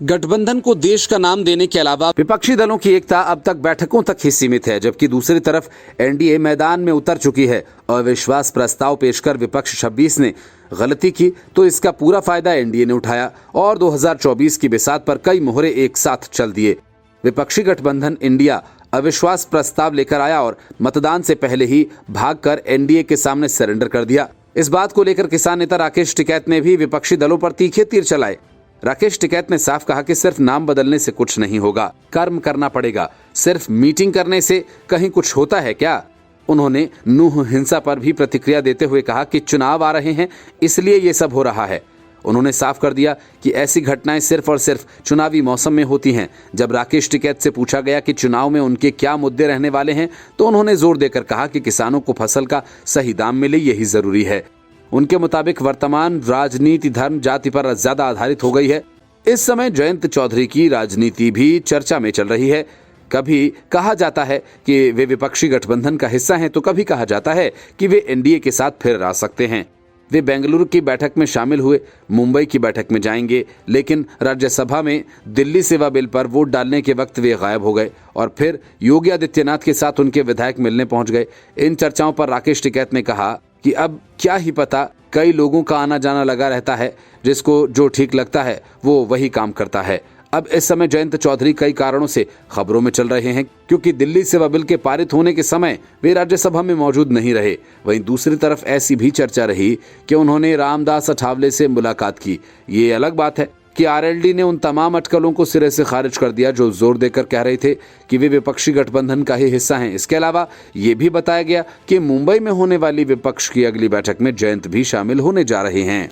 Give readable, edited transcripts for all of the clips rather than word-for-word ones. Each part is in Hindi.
गठबंधन को देश का नाम देने के अलावा विपक्षी दलों की एकता अब तक बैठकों तक ही सीमित है, जबकि दूसरी तरफ एनडीए मैदान में उतर चुकी है। अविश्वास प्रस्ताव पेश कर विपक्ष 26 ने गलती की तो इसका पूरा फायदा एनडीए ने उठाया और 2024 की बिसात पर कई मोहरे एक साथ चल दिए। विपक्षी गठबंधन इंडिया अविश्वास प्रस्ताव लेकर आया और मतदान से पहले ही भागकर एनडीए के सामने सरेंडर कर दिया। इस बात को लेकर किसान नेता राकेश टिकैत ने भी विपक्षी दलों पर तीखे तीर चलाए। राकेश टिकैत ने साफ कहा कि सिर्फ नाम बदलने से कुछ नहीं होगा, कर्म करना पड़ेगा। सिर्फ मीटिंग करने से कहीं कुछ होता है क्या? उन्होंने नूह हिंसा पर भी प्रतिक्रिया देते हुए कहा कि चुनाव आ रहे हैं, इसलिए ये सब हो रहा है। उन्होंने साफ कर दिया कि ऐसी घटनाएं सिर्फ और सिर्फ चुनावी मौसम में होती हैं। जब राकेश टिकैत से पूछा गया कि चुनाव में उनके क्या मुद्दे रहने वाले हैं, तो उन्होंने जोर देकर कहा कि किसानों को फसल का सही दाम मिले, यही जरूरी है। उनके मुताबिक वर्तमान राजनीति धर्म जाति पर ज्यादा आधारित हो गई है। इस समय जयंत चौधरी की राजनीति भी चर्चा में चल रही है। कभी कहा जाता है कि वे विपक्षी गठबंधन का हिस्सा हैं, तो कभी कहा जाता है कि वे एनडीए के साथ फिर आ सकते हैं। वे बेंगलुरु की बैठक में शामिल हुए, मुंबई की बैठक में जाएंगे, लेकिन राज्यसभा में दिल्ली सेवा बिल पर वोट डालने के वक्त वे गायब हो गए और फिर योगी आदित्यनाथ के साथ उनके विधायक मिलने पहुंच गए। इन चर्चाओं पर राकेश टिकैत ने कहा कि अब क्या ही पता, कई लोगों का आना जाना लगा रहता है, जिसको जो ठीक लगता है वो वही काम करता है। अब इस समय जयंत चौधरी कई कारणों से खबरों में चल रहे हैं, क्योंकि दिल्ली सेवा बिल के पारित होने के समय वे राज्यसभा में मौजूद नहीं रहे। वहीं दूसरी तरफ ऐसी भी चर्चा रही कि उन्होंने रामदास अठावले से मुलाकात की। ये अलग बात है कि आरएलडी ने उन तमाम अटकलों को सिरे से खारिज कर दिया जो जोर देकर कह रहे थे कि वे विपक्षी गठबंधन का ही हिस्सा हैं। इसके अलावा ये भी बताया गया कि मुंबई में होने वाली विपक्ष की अगली बैठक में जयंत भी शामिल होने जा रहे हैं।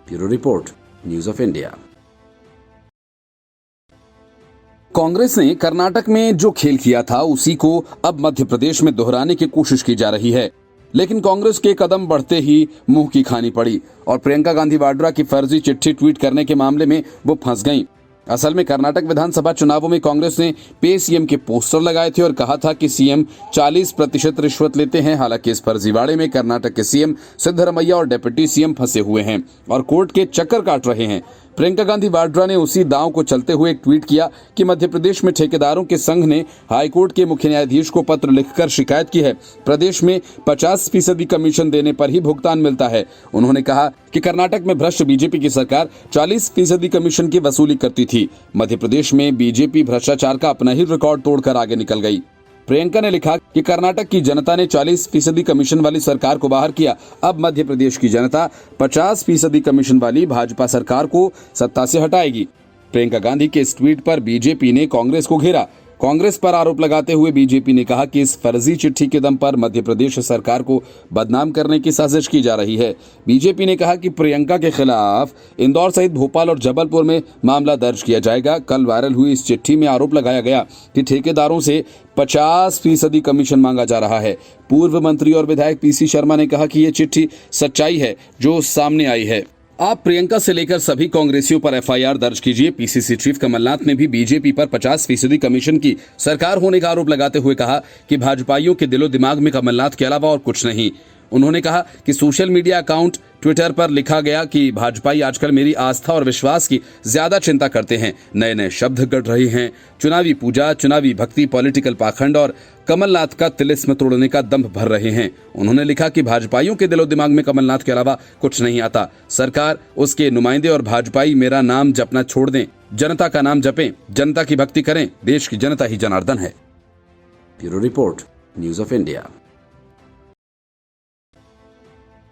Bureau report, news of India. Congress ने कर्नाटक में जो खेल किया था उसी को अब मध्य प्रदेश में दोहराने की कोशिश की जा रही है, लेकिन कांग्रेस के कदम बढ़ते ही मुंह की खानी पड़ी और प्रियंका गांधी वाड्रा की फर्जी चिट्ठी ट्वीट करने के मामले में वो फंस गईं। असल में कर्नाटक विधानसभा चुनावों में कांग्रेस ने पे सीएम के पोस्टर लगाए थे और कहा था कि सीएम 40% रिश्वत लेते हैं। हालांकि इस फर्जीवाड़े में कर्नाटक के सीएम सिद्धरमैया और डिप्टी सीएम फंसे हुए हैं और कोर्ट के चक्कर काट रहे हैं। प्रियंका गांधी वाड्रा ने उसी दांव को चलते हुए एक ट्वीट किया कि मध्य प्रदेश में ठेकेदारों के संघ ने हाईकोर्ट के मुख्य न्यायाधीश को पत्र लिखकर शिकायत की है। प्रदेश में 50% कमीशन देने पर ही भुगतान मिलता है। उन्होंने कहा कि कर्नाटक में भ्रष्ट बीजेपी की सरकार 40% कमीशन की वसूली करती थी। मध्य प्रदेश में बीजेपी भ्रष्टाचार का अपना ही रिकॉर्ड तोड़कर आगे निकल गई। प्रियंका ने लिखा कि कर्नाटक की जनता ने 40% कमीशन वाली सरकार को बाहर किया। अब मध्य प्रदेश की जनता 50% कमीशन वाली भाजपा सरकार को सत्ता से हटाएगी। प्रियंका गांधी के इस ट्वीट पर बीजेपी ने कांग्रेस को घेरा। कांग्रेस पर आरोप लगाते हुए बीजेपी ने कहा कि इस फर्जी चिट्ठी के दम पर मध्य प्रदेश सरकार को बदनाम करने की साजिश की जा रही है। बीजेपी ने कहा कि प्रियंका के खिलाफ इंदौर सहित भोपाल और जबलपुर में मामला दर्ज किया जाएगा। कल वायरल हुई इस चिट्ठी में आरोप लगाया गया कि ठेकेदारों से 50% कमीशन मांगा जा रहा है। पूर्व मंत्री और विधायक पीसी शर्मा ने कहा कि ये चिट्ठी सच्चाई है जो सामने आई है। आप प्रियंका से लेकर सभी कांग्रेसियों पर एफआईआर दर्ज कीजिए। पीसीसी चीफ कमलनाथ ने भी बीजेपी पर 50% कमीशन की सरकार होने का आरोप लगाते हुए कहा कि भाजपाइयों के दिलो दिमाग में कमलनाथ के अलावा और कुछ नहीं। उन्होंने कहा कि सोशल मीडिया अकाउंट ट्विटर पर लिखा गया कि भाजपाई आजकल मेरी आस्था और विश्वास की ज्यादा चिंता करते हैं। नए नए शब्द गढ़ रहे हैं, चुनावी पूजा, चुनावी भक्ति, पॉलिटिकल पाखंड और कमलनाथ का तिलिस्म तोड़ने का दंभ भर रहे हैं। उन्होंने लिखा कि भाजपाइयों के दिलो दिमाग में कमलनाथ के अलावा कुछ नहीं आता। सरकार, उसके नुमाइंदे और भाजपाई मेरा नाम जपना छोड़ दें, जनता का नाम जपें, जनता की भक्ति करें। देश की जनता ही जनार्दन है। Bureau report, news of India.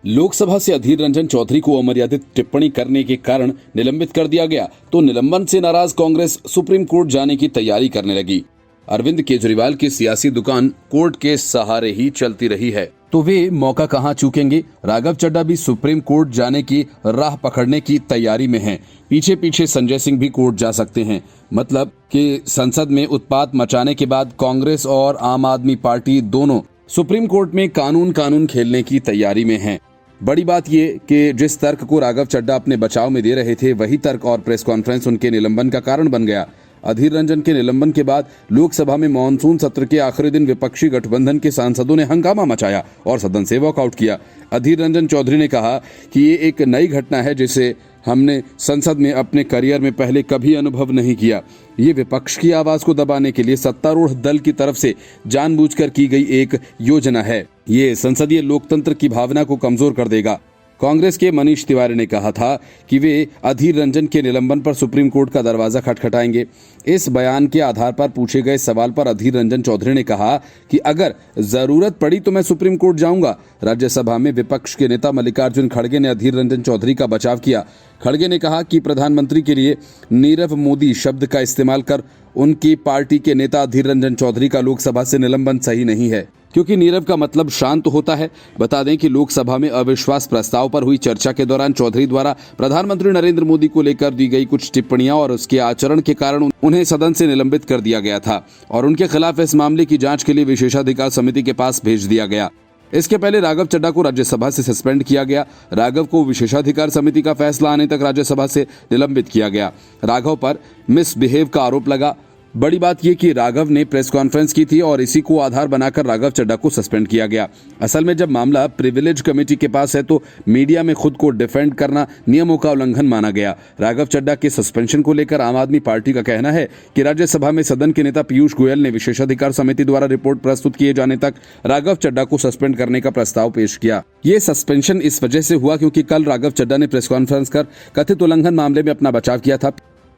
Lok Sabha से अधीर रंजन चौधरी को अमर्यादित टिप्पणी करने के कारण निलंबित कर दिया गया, तो निलंबन से नाराज कांग्रेस सुप्रीम कोर्ट जाने की तैयारी करने लगी। अरविंद केजरीवाल की सियासी दुकान कोर्ट के सहारे ही चलती रही है, तो वे मौका कहां चूकेंगे। राघव चड्ढा भी सुप्रीम कोर्ट जाने की राह पकड़ने की तैयारी में हैं। पीछे पीछे संजय सिंह भी कोर्ट जा सकते हैं। मतलब कि संसद में उत्पात मचाने के बाद कांग्रेस और आम आदमी पार्टी दोनों सुप्रीम कोर्ट में कानून खेलने की तैयारी में हैं। बड़ी बात ये कि जिस तर्क को राघव चड्ढा अपने बचाव में दे रहे थे, वही तर्क और प्रेस कॉन्फ्रेंस उनके निलंबन का कारण बन गया। अधीर रंजन के निलंबन के बाद लोकसभा में मॉनसून सत्र के आखिरी दिन विपक्षी गठबंधन के सांसदों ने हंगामा मचाया और सदन से वॉकआउट किया। अधीर रंजन चौधरी ने कहा कि ये एक नई घटना है जिसे हमने संसद में अपने करियर में पहले कभी अनुभव नहीं किया। ये विपक्ष की आवाज को दबाने के लिए सत्तारूढ़ दल की तरफ से जानबूझकर की गई एक योजना है। ये संसदीय लोकतंत्र की भावना को कमजोर कर देगा। कांग्रेस के मनीष तिवारी ने कहा था कि वे अधीर रंजन के निलंबन पर सुप्रीम कोर्ट का दरवाजा खटखटाएंगे। इस बयान के आधार पर पूछे गए सवाल पर अधीर रंजन चौधरी ने कहा कि अगर जरूरत पड़ी तो मैं सुप्रीम कोर्ट जाऊंगा। राज्यसभा में विपक्ष के नेता मल्लिकार्जुन खड़गे ने अधीर रंजन चौधरी का बचाव किया। खड़गे ने कहा कि प्रधानमंत्री के लिए नीरव मोदी शब्द का इस्तेमाल कर उनकी पार्टी के नेता अधीर रंजन चौधरी का लोकसभा से निलंबन सही नहीं है, क्योंकि नीरव का मतलब शांत होता है। बता दें कि लोकसभा में अविश्वास प्रस्ताव पर हुई चर्चा के दौरान चौधरी द्वारा प्रधानमंत्री नरेंद्र मोदी को लेकर दी गई कुछ टिप्पणियां और उसके आचरण के कारण उन्हें सदन से निलंबित कर दिया गया था और उनके खिलाफ इस मामले की जांच के लिए विशेषाधिकार समिति के पास भेज दिया गया। इसके पहले राघव चड्ढा को राज्यसभा से सस्पेंड किया गया। राघव को विशेषाधिकार समिति का फैसला आने तक राज्यसभा से निलंबित किया गया। राघव पर मिसबिहेव का आरोप लगा। बड़ी बात यह कि राघव ने प्रेस कॉन्फ्रेंस की थी और इसी को आधार बनाकर राघव चड्ढा को सस्पेंड किया गया। असल में जब मामला प्रिविलेज कमेटी के पास है तो मीडिया में खुद को डिफेंड करना नियमों का उल्लंघन माना गया। राघव चड्ढा के सस्पेंशन को लेकर आम आदमी पार्टी का कहना है कि राज्यसभा में सदन के नेता पीयूष गोयल ने विशेषाधिकार समिति द्वारा रिपोर्ट प्रस्तुत किए जाने तक राघव चड्ढा को सस्पेंड करने का प्रस्ताव पेश किया। ये सस्पेंशन इस वजह से हुआ क्योंकि कल राघव चड्ढा ने प्रेस कॉन्फ्रेंस कर कथित उल्लंघन मामले में अपना बचाव किया था।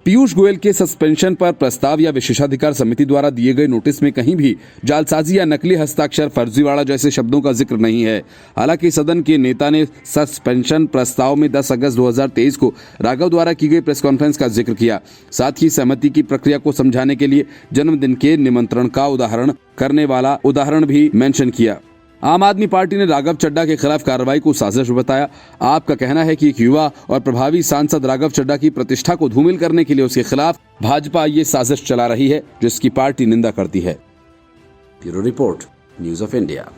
पीयूष गोयल के सस्पेंशन पर प्रस्ताव या विशेषाधिकार समिति द्वारा दिए गए नोटिस में कहीं भी जालसाजी या नकली हस्ताक्षर, फर्जीवाड़ा जैसे शब्दों का जिक्र नहीं है। हालांकि सदन के नेता ने सस्पेंशन प्रस्ताव में 10 अगस्त 2023 को राघव द्वारा की गई प्रेस कॉन्फ्रेंस का जिक्र किया। साथ ही सहमति की प्रक्रिया को समझाने के लिए जन्मदिन के निमंत्रण का उदाहरण करने वाला उदाहरण भी मेंशन किया। आम आदमी पार्टी ने राघव चड्ढा के खिलाफ कार्रवाई को साजिश बताया। आपका कहना है कि एक युवा और प्रभावी सांसद राघव चड्ढा की प्रतिष्ठा को धूमिल करने के लिए उसके खिलाफ भाजपा ये साजिश चला रही है, जिसकी पार्टी निंदा करती है। Bureau report, news of India.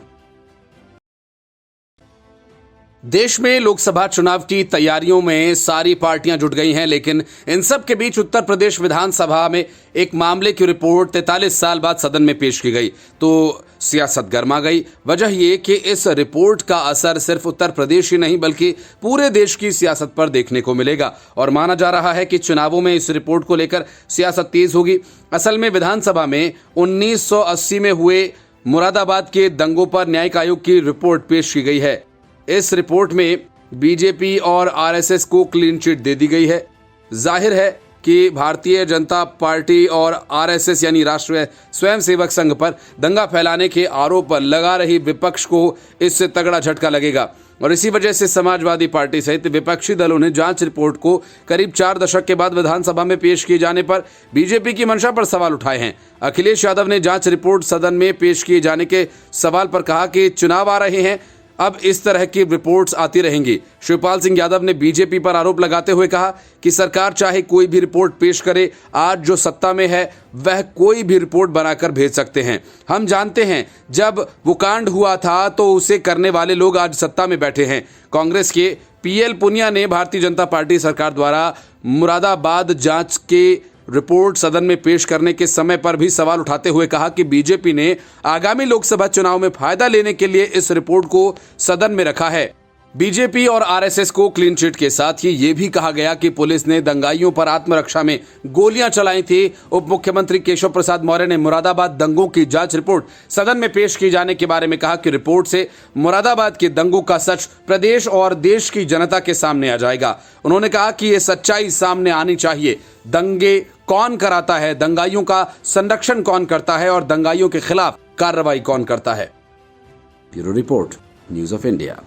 देश में लोकसभा चुनाव की तैयारियों में सारी पार्टियां जुट गई हैं, लेकिन इन सब के बीच उत्तर प्रदेश विधानसभा में एक मामले की रिपोर्ट 43 साल बाद सदन में पेश की गई तो सियासत गर्मा गई। वजह ये कि इस रिपोर्ट का असर सिर्फ उत्तर प्रदेश ही नहीं बल्कि पूरे देश की सियासत पर देखने को मिलेगा और माना जा रहा है कि चुनावों में इस रिपोर्ट को लेकर सियासत तेज होगी। असल में विधानसभा में 1980 में हुए मुरादाबाद के दंगों पर न्यायिक आयोग की रिपोर्ट पेश की गई है। इस रिपोर्ट में बीजेपी और आरएसएस को क्लीन चिट दे दी गई है। जाहिर है कि भारतीय जनता पार्टी और आरएसएस यानी राष्ट्रीय स्वयंसेवक संघ पर दंगा फैलाने के आरोप पर लगा रही विपक्ष को इससे तगड़ा झटका लगेगा और इसी वजह से समाजवादी पार्टी सहित विपक्षी दलों ने जांच रिपोर्ट को करीब 4 दशक के बाद विधानसभा में पेश किए जाने पर बीजेपी की मंशा पर सवाल उठाए हैं। अखिलेश यादव ने जांच रिपोर्ट सदन में पेश किए जाने के सवाल पर कहा कि चुनाव आ रहे हैं, अब इस तरह की रिपोर्ट्स आती रहेंगी। शिवपाल सिंह यादव ने बीजेपी पर आरोप लगाते हुए कहा कि सरकार चाहे कोई भी रिपोर्ट पेश करे, आज जो सत्ता में है वह कोई भी रिपोर्ट बनाकर भेज सकते हैं। हम जानते हैं जब वो कांड हुआ था तो उसे करने वाले लोग आज सत्ता में बैठे हैं। कांग्रेस के पीएल पुनिया ने भारतीय जनता पार्टी सरकार द्वारा मुरादाबाद जांच के रिपोर्ट सदन में पेश करने के समय पर भी सवाल उठाते हुए कहा कि बीजेपी ने आगामी लोकसभा चुनाव में फायदा लेने के लिए इस रिपोर्ट को सदन में रखा है। बीजेपी और आरएसएस को क्लीन चिट के साथ ही ये भी कहा गया कि पुलिस ने दंगाइयों पर आत्मरक्षा में गोलियां चलाई थी। उप मुख्यमंत्री केशव प्रसाद मौर्य ने मुरादाबाद दंगों की जांच रिपोर्ट सदन में पेश किए जाने के बारे में कहा कि रिपोर्ट से मुरादाबाद के दंगों का सच प्रदेश और देश की जनता के सामने आ जाएगा। उन्होंने कहा कि ये सच्चाई सामने आनी चाहिए। दंगे कौन कराता है, दंगाइयों का संरक्षण कौन करता है और दंगाइयों के खिलाफ कार्रवाई कौन करता है। Bureau report, news of India.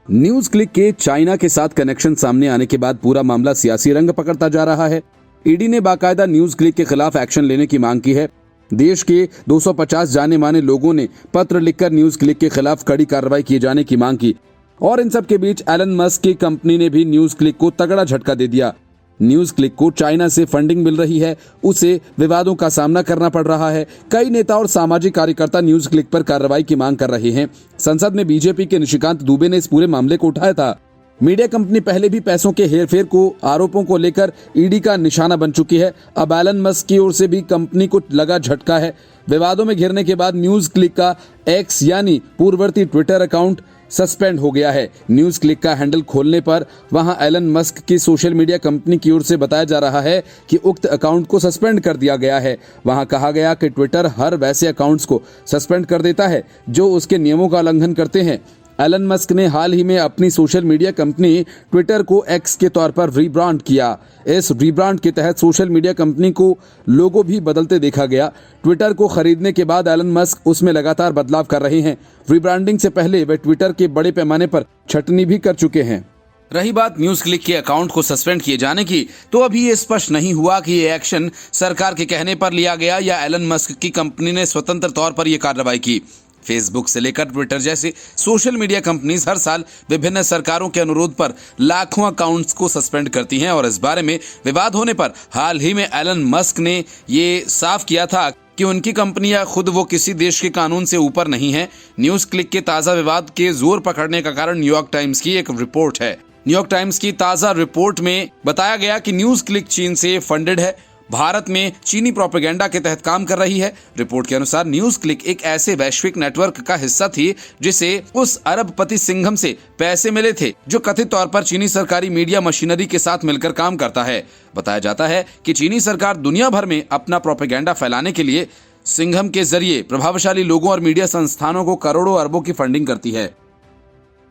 News click के चाइना के साथ कनेक्शन सामने आने के बाद पूरा मामला सियासी रंग पकड़ता जा रहा है। ईडी ने बाकायदा न्यूज क्लिक के खिलाफ एक्शन लेने की मांग की है। देश के 250 जाने माने लोगों ने पत्र लिखकर न्यूज क्लिक के खिलाफ कड़ी कार्रवाई किए जाने की मांग की और इन सब के बीच एलन मस्क की कंपनी ने भी न्यूज क्लिक को तगड़ा झटका दे दिया। न्यूज क्लिक को चाइना से फंडिंग मिल रही है, उसे विवादों का सामना करना पड़ रहा है। कई नेता और सामाजिक कार्यकर्ता न्यूज क्लिक पर कार्रवाई की मांग कर रहे हैं। संसद में बीजेपी के निशिकांत दुबे ने इस पूरे मामले को उठाया था। मीडिया कंपनी पहले भी पैसों के हेरफेर को आरोपों को लेकर ईडी का निशाना बन चुकी है। अब एलन मस्क की ओर से भी कंपनी को लगा झटका है। विवादों में घिरने के बाद न्यूज क्लिक का एक्स यानी पूर्ववर्ती ट्विटर अकाउंट सस्पेंड हो गया है। न्यूज क्लिक का हैंडल खोलने पर वहां एलन मस्क की सोशल मीडिया कंपनी की ओर से बताया जा रहा है कि उक्त अकाउंट को सस्पेंड कर दिया गया है। वहां कहा गया कि ट्विटर हर वैसे अकाउंट्स को सस्पेंड कर देता है जो उसके नियमों का उल्लंघन करते हैं। एलन मस्क ने हाल ही में अपनी सोशल मीडिया कंपनी ट्विटर को एक्स के तौर पर रीब्रांड किया। इस रीब्रांड के तहत सोशल मीडिया कंपनी को लोगो भी बदलते देखा गया। ट्विटर को खरीदने के बाद एलन मस्क उसमें लगातार बदलाव कर रहे हैं। रीब्रांडिंग से पहले वे ट्विटर के बड़े पैमाने पर छटनी भी कर चुके हैं। रही बात न्यूज क्लिक के अकाउंट को सस्पेंड किए जाने की, तो अभी ये स्पष्ट नहीं हुआ कि ये एक्शन सरकार के कहने पर लिया गया या एलन मस्क की कंपनी ने स्वतंत्र तौर पर यह कार्रवाई की। फेसबुक से लेकर ट्विटर जैसी सोशल मीडिया कंपनीज हर साल विभिन्न सरकारों के अनुरोध पर लाखों अकाउंट्स को सस्पेंड करती हैं और इस बारे में विवाद होने पर हाल ही में एलन मस्क ने ये साफ किया था कि उनकी कंपनियां खुद वो किसी देश के कानून से ऊपर नहीं है। न्यूज क्लिक के ताजा विवाद के जोर पकड़ने का कारण न्यूयॉर्क टाइम्स की एक रिपोर्ट है। न्यूयॉर्क टाइम्स की ताजा रिपोर्ट में बताया गया कि न्यूज क्लिक चीन से फंडेड है, भारत में चीनी प्रोपेगेंडा के तहत काम कर रही है। रिपोर्ट के अनुसार न्यूज क्लिक एक ऐसे वैश्विक नेटवर्क का हिस्सा थी जिसे उस अरबपति सिंघम से पैसे मिले थे जो कथित तौर पर चीनी सरकारी मीडिया मशीनरी के साथ मिलकर काम करता है। बताया जाता है कि चीनी सरकार दुनिया भर में अपना प्रोपेगेंडा फैलाने के लिए सिंघम के जरिए प्रभावशाली लोगों और मीडिया संस्थानों को करोड़ों अरबों की फंडिंग करती है।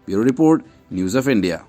Bureau report, news of India.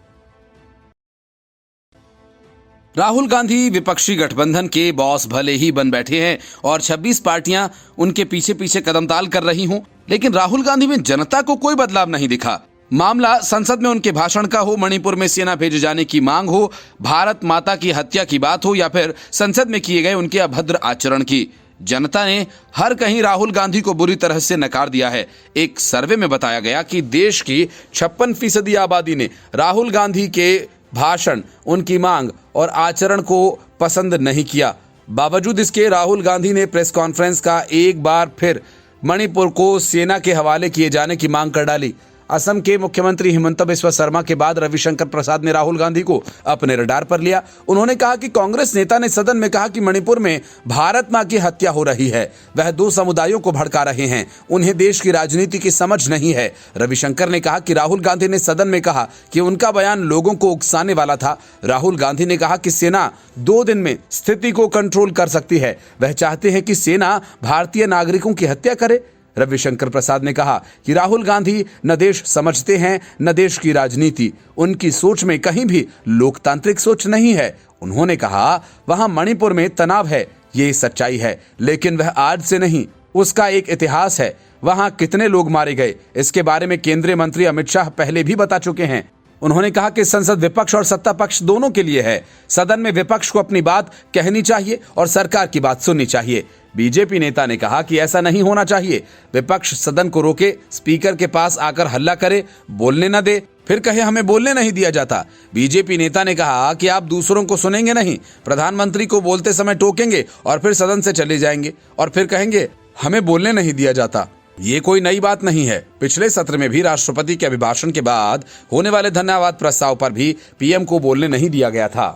Rahul Gandhi विपक्षी गठबंधन के बॉस भले ही बन बैठे हैं और 26 पार्टियां उनके पीछे पीछे कदमताल कर रही हों, लेकिन राहुल गांधी में जनता को कोई बदलाव नहीं दिखा। मामला संसद में उनके भाषण का हो, मणिपुर में सेना भेजे जाने की मांग हो, भारत माता की हत्या की बात हो या फिर संसद में किए गए उनके अभद्र आचरण की, जनता ने हर कहीं राहुल गांधी को बुरी तरह से नकार दिया है। एक सर्वे में बताया गया कि देश की 56% आबादी ने राहुल गांधी के भाषण, उनकी मांग और आचरण को पसंद नहीं किया। बावजूद इसके राहुल गांधी ने प्रेस कॉन्फ्रेंस का एक बार फिर मणिपुर को सेना के हवाले किए जाने की मांग कर डाली। असम के मुख्यमंत्री हिमंता बिस्वा शर्मा के बाद रविशंकर प्रसाद ने राहुल गांधी को अपने रडार पर लिया। उन्होंने कहा कि कांग्रेस नेता ने सदन में कहा कि मणिपुर में भारत मां की हत्या हो रही है, वह दो समुदायों को भड़का रहे हैं, उन्हें देश की राजनीति की समझ नहीं है। रविशंकर ने कहा कि राहुल गांधी ने सदन में कहा कि उनका बयान लोगों को उकसाने वाला था। राहुल गांधी ने कहा कि सेना 2 दिन में स्थिति को कंट्रोल कर सकती है, वह चाहते हैं कि सेना भारतीय नागरिकों की हत्या करे। रविशंकर प्रसाद ने कहा कि राहुल गांधी न देश समझते हैं न देश की राजनीति, उनकी सोच में कहीं भी लोकतांत्रिक सोच नहीं है। उन्होंने कहा वहां मणिपुर में तनाव है, ये सच्चाई है, लेकिन वह आज से नहीं, उसका एक इतिहास है। वहां कितने लोग मारे गए इसके बारे में केंद्रीय मंत्री अमित शाह पहले भी बता चुके हैं। उन्होंने कहा कि संसद विपक्ष और सत्ता पक्ष दोनों के लिए है। सदन में विपक्ष को अपनी बात कहनी चाहिए और सरकार की बात सुननी चाहिए। बीजेपी नेता ने कहा कि ऐसा नहीं होना चाहिए। विपक्ष सदन को रोके, स्पीकर के पास आकर हल्ला करे, बोलने न दे, फिर कहे हमें बोलने नहीं दिया जाता। बीजेपी नेता ने कहा कि आप दूसरों को सुनेंगे नहीं, प्रधानमंत्री को बोलते समय टोकेंगे और फिर सदन से चले जाएंगे और फिर कहेंगे हमें बोलने नहीं दिया जाता। ये कोई नई बात नहीं है। पिछले सत्र में भी राष्ट्रपति के अभिभाषण के बाद होने वाले धन्यवाद प्रस्ताव पर भी पीएम को बोलने नहीं दिया गया था।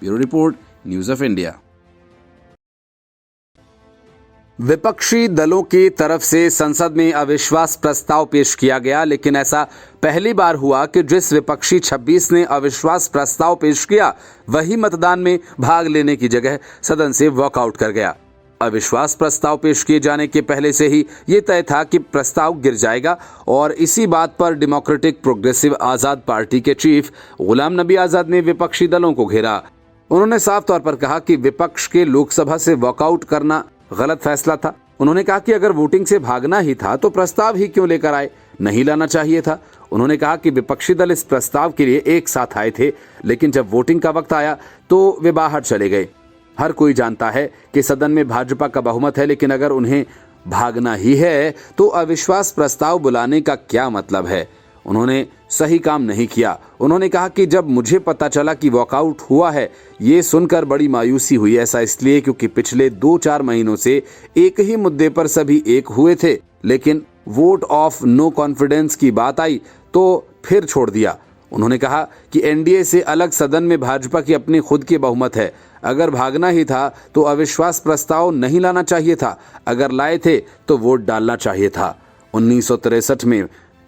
Bureau report, news of India. विपक्षी दलों की तरफ से संसद में अविश्वास प्रस्ताव पेश किया गया, लेकिन ऐसा पहली बार हुआ कि जिस विपक्षी 26 ने अविश्वास प्रस्ताव पेश किया वही मतदान में भाग लेने की जगह सदन से वॉकआउट कर गया। अविश्वास प्रस्ताव पेश किए जाने के पहले से ही ये तय था कि प्रस्ताव गिर जाएगा और इसी बात पर डेमोक्रेटिक प्रोग्रेसिव आजाद पार्टी के चीफ गुलाम नबी आजाद ने विपक्षी दलों को घेरा। उन्होंने साफ तौर पर कहा कि विपक्ष के लोकसभा से वॉकआउट करना गलत फैसला था। उन्होंने कहा कि अगर वोटिंग से भागना ही था तो प्रस्ताव ही क्यों लेकर आए, नहीं लाना चाहिए था। उन्होंने कहा कि विपक्षी दल इस प्रस्ताव के लिए एक साथ आए थे, लेकिन जब वोटिंग का वक्त आया तो वे बाहर चले गए। हर कोई जानता है कि सदन में भाजपा का बहुमत है, लेकिन अगर उन्हें भागना ही है तो अविश्वास प्रस्ताव बुलाने का क्या मतलब है। उन्होंने सही काम नहीं किया। उन्होंने कहा कि जब मुझे पता चला कि वॉकआउट हुआ है, ये सुनकर बड़ी मायूसी हुई। ऐसा इसलिए क्योंकि पिछले 2-4 महीनों से एक ही मुद्दे पर सभी एक हुए थे, लेकिन वोट ऑफ नो कॉन्फिडेंस की बात आई तो फिर छोड़ दिया। उन्होंने कहा कि एनडीए से अलग सदन में भाजपा की अपनी खुद की बहुमत है। अगर भागना ही था तो अविश्वास प्रस्ताव नहीं लाना चाहिए था, अगर लाए थे तो वोट डालना चाहिए था। 1963 में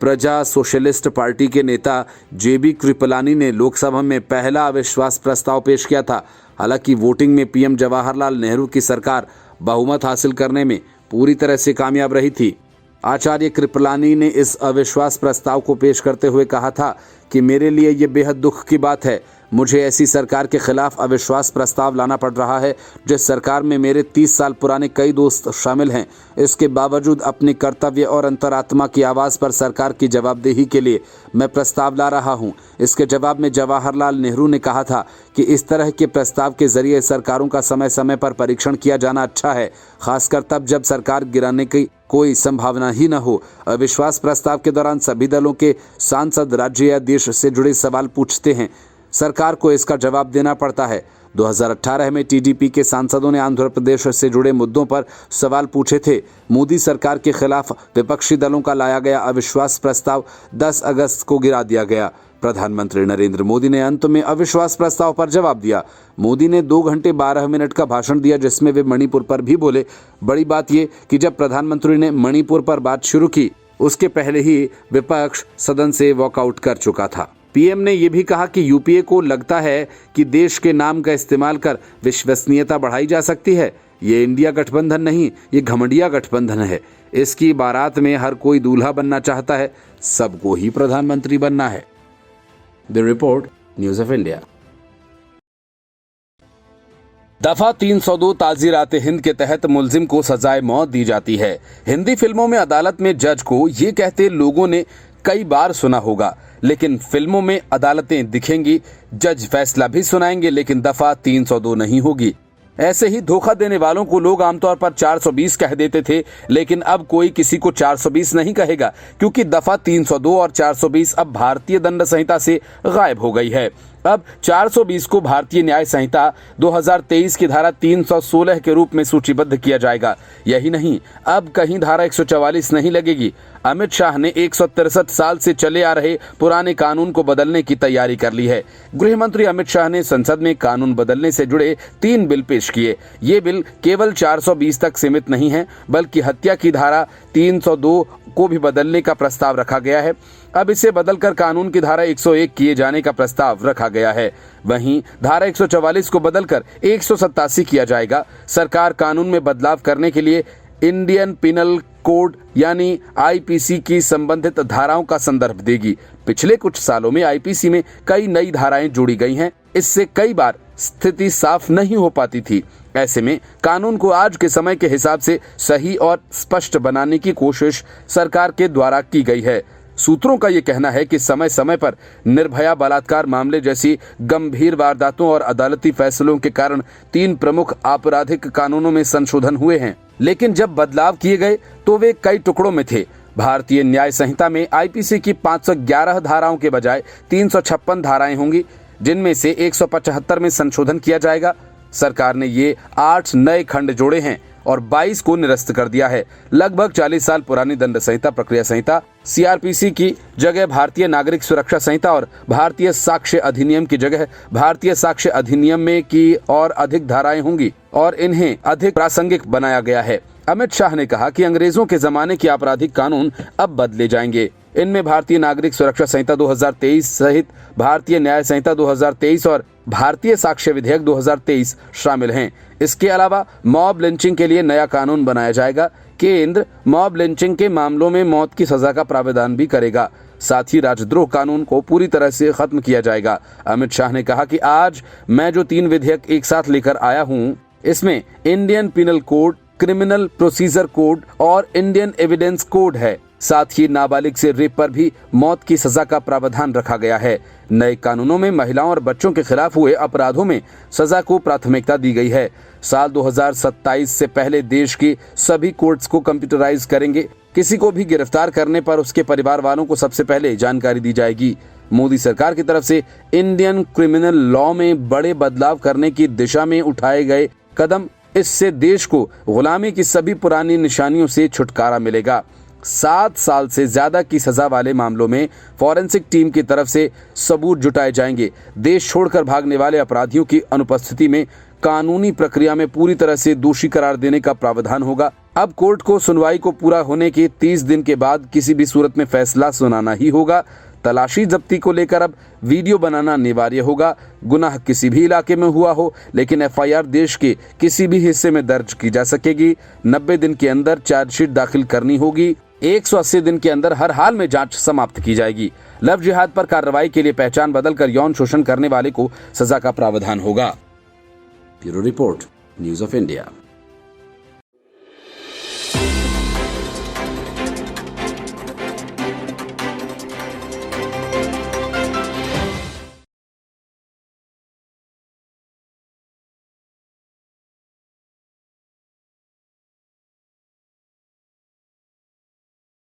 प्रजा सोशलिस्ट पार्टी के नेता जेबी कृपलानी ने लोकसभा में पहला अविश्वास प्रस्ताव पेश किया था। हालांकि वोटिंग में पीएम जवाहरलाल नेहरू की सरकार बहुमत हासिल करने में पूरी तरह से कामयाब रही थी। आचार्य कृपलानी ने इस अविश्वास प्रस्ताव को पेश करते हुए कहा था कि मेरे लिए ये बेहद दुख की बात है। मुझे ऐसी सरकार के खिलाफ अविश्वास प्रस्ताव लाना पड़ रहा है जिस सरकार में मेरे 30 साल पुराने कई दोस्त शामिल हैं। इसके बावजूद अपने कर्तव्य और अंतरात्मा की आवाज़ पर सरकार की जवाबदेही के लिए मैं प्रस्ताव ला रहा हूं। इसके जवाब में जवाहरलाल नेहरू ने कहा था कि इस तरह के प्रस्ताव के जरिए सरकारों का समय समय पर परीक्षण किया जाना अच्छा है, खासकर तब जब सरकार गिराने की कोई संभावना ही न हो। अविश्वास प्रस्ताव के दौरान सभी दलों के सांसद राज्य या देश से जुड़े सवाल पूछते हैं, सरकार को इसका जवाब देना पड़ता है। 2018 में टीडीपी के सांसदों ने आंध्र प्रदेश से जुड़े मुद्दों पर सवाल पूछे थे। मोदी सरकार के खिलाफ विपक्षी दलों का लाया गया अविश्वास प्रस्ताव 10 अगस्त को गिरा दिया गया। प्रधानमंत्री नरेंद्र मोदी ने अंत में अविश्वास प्रस्ताव पर जवाब दिया। मोदी ने 2 घंटे 12 मिनट का भाषण दिया जिसमें वे मणिपुर पर भी बोले। बड़ी बात यह कि जब प्रधानमंत्री ने मणिपुर पर बात शुरू की उसके पहले ही विपक्ष सदन से वॉकआउट कर चुका था। पीएम ने यह भी कहा कि यूपीए को लगता है कि देश के नाम का इस्तेमाल कर विश्वसनीयता बढ़ाई जा सकती है। ये इंडिया गठबंधन नहीं, ये घमंडिया गठबंधन है। इसकी बारात में हर कोई दूल्हा बनना चाहता है, सबको ही प्रधानमंत्री बनना है। The report, news of India. दफा 302 ताज़ीरात हिंद के तहत मुल्जिम को सजाए मौत दी जाती है। हिंदी फिल्मों में अदालत में जज को ये कहते लोगों ने कई बार सुना होगा, लेकिन फिल्मों में अदालतें दिखेंगी, जज फैसला भी सुनाएंगे, लेकिन दफा 302 नहीं होगी। ऐसे ही धोखा देने वालों को लोग आमतौर पर 420 कह देते थे, लेकिन अब कोई किसी को 420 नहीं कहेगा, क्योंकि दफा 302 और 420 अब भारतीय दंड संहिता से गायब हो गई है। अब 420 को भारतीय न्याय संहिता 2023 की धारा 316 के रूप में सूचीबद्ध किया जाएगा। यही नहीं, अब कहीं धारा 144 नहीं लगेगी। अमित शाह ने 163 साल से चले आ रहे पुराने कानून को बदलने की तैयारी कर ली है। गृह मंत्री अमित शाह ने संसद में कानून बदलने से जुड़े 3 बिल पेश किए। ये बिल केवल 420 तक सीमित नहीं है, बल्कि हत्या की धारा 302 को भी बदलने का प्रस्ताव रखा गया है। अब इसे बदलकर कानून की धारा 101 किए जाने का प्रस्ताव रखा गया है। वहीं धारा 144 को बदलकर 187 किया जाएगा। सरकार कानून में बदलाव करने के लिए इंडियन पिनल कोड यानी आईपीसी की संबंधित धाराओं का संदर्भ देगी। पिछले कुछ सालों में आईपीसी में कई नई धाराएं जोड़ी गई हैं। इससे कई बार स्थिति साफ नहीं हो पाती थी। ऐसे में कानून को आज के समय के हिसाब से सही और स्पष्ट बनाने की कोशिश सरकार के द्वारा की गई है। सूत्रों का ये कहना है कि समय समय पर निर्भया बलात्कार मामले जैसी गंभीर वारदातों और अदालती फैसलों के कारण 3 प्रमुख आपराधिक कानूनों में संशोधन हुए हैं, लेकिन जब बदलाव किए गए तो वे कई टुकड़ों में थे। भारतीय न्याय संहिता में आईपीसी की 511 धाराओं के बजाय 356 धाराएं होंगी, जिनमें से 175 में संशोधन किया जाएगा। सरकार ने ये 8 नए खंड जोड़े हैं और 22 को निरस्त कर दिया है। लगभग 40 साल पुरानी दंड संहिता, प्रक्रिया संहिता, सीआरपीसी की जगह भारतीय नागरिक सुरक्षा संहिता और भारतीय साक्ष्य अधिनियम की जगह भारतीय साक्ष्य अधिनियम में की और अधिक धाराएं होंगी और इन्हें अधिक प्रासंगिक बनाया गया है। अमित शाह ने कहा कि अंग्रेजों के जमाने के आपराधिक कानून अब बदले जाएंगे। इनमें भारतीय नागरिक सुरक्षा संहिता 2023 सहित भारतीय न्याय संहिता 2023 और भारतीय साक्ष्य विधेयक 2023 शामिल हैं। इसके अलावा मॉब लिंचिंग के लिए नया कानून बनाया जाएगा। केंद्र मॉब लिंचिंग के मामलों में मौत की सजा का प्रावधान भी करेगा। साथ ही राजद्रोह कानून को पूरी तरह से खत्म किया जाएगा। अमित शाह ने कहा कि आज मैं जो 3 विधेयक एक साथ लेकर आया हूँ, इसमें Indian penal code, criminal procedure code और इंडियन एविडेंस कोड है। साथ ही नाबालिग से रेप पर भी मौत की सजा का प्रावधान रखा गया है। नए कानूनों में महिलाओं और बच्चों के खिलाफ हुए अपराधों में सजा को प्राथमिकता दी गई है। साल 2027 से पहले देश की सभी कोर्ट्स को कंप्यूटराइज करेंगे। किसी को भी गिरफ्तार करने पर उसके परिवार वालों को सबसे पहले जानकारी दी जाएगी। मोदी सरकार की तरफ से इंडियन क्रिमिनल लॉ में बड़े बदलाव करने की दिशा में उठाए गए कदम, इससे देश को गुलामी की सभी पुरानी निशानियों से छुटकारा मिलेगा। 7 साल से ज्यादा की सजा वाले मामलों में फॉरेंसिक टीम की तरफ से सबूत जुटाए जाएंगे। देश छोड़कर भागने वाले अपराधियों की अनुपस्थिति में कानूनी प्रक्रिया में पूरी तरह से दोषी करार देने का प्रावधान होगा। अब कोर्ट को सुनवाई को पूरा होने के 30 दिन के बाद किसी भी सूरत में फैसला सुनाना ही होगा। तलाशी जब्ती को लेकर अब वीडियो बनाना अनिवार्य होगा। गुनाह किसी भी इलाके में हुआ हो, लेकिन एफआईआर देश के किसी भी हिस्से में दर्ज की जा सकेगी। 90 दिन के अंदर चार्जशीट दाखिल करनी होगी। 180 दिन के अंदर हर हाल में जांच समाप्त की जाएगी। लव जिहाद पर कार्रवाई के लिए पहचान बदलकर यौन शोषण करने वाले को सजा का प्रावधान होगा। Bureau report, news of India.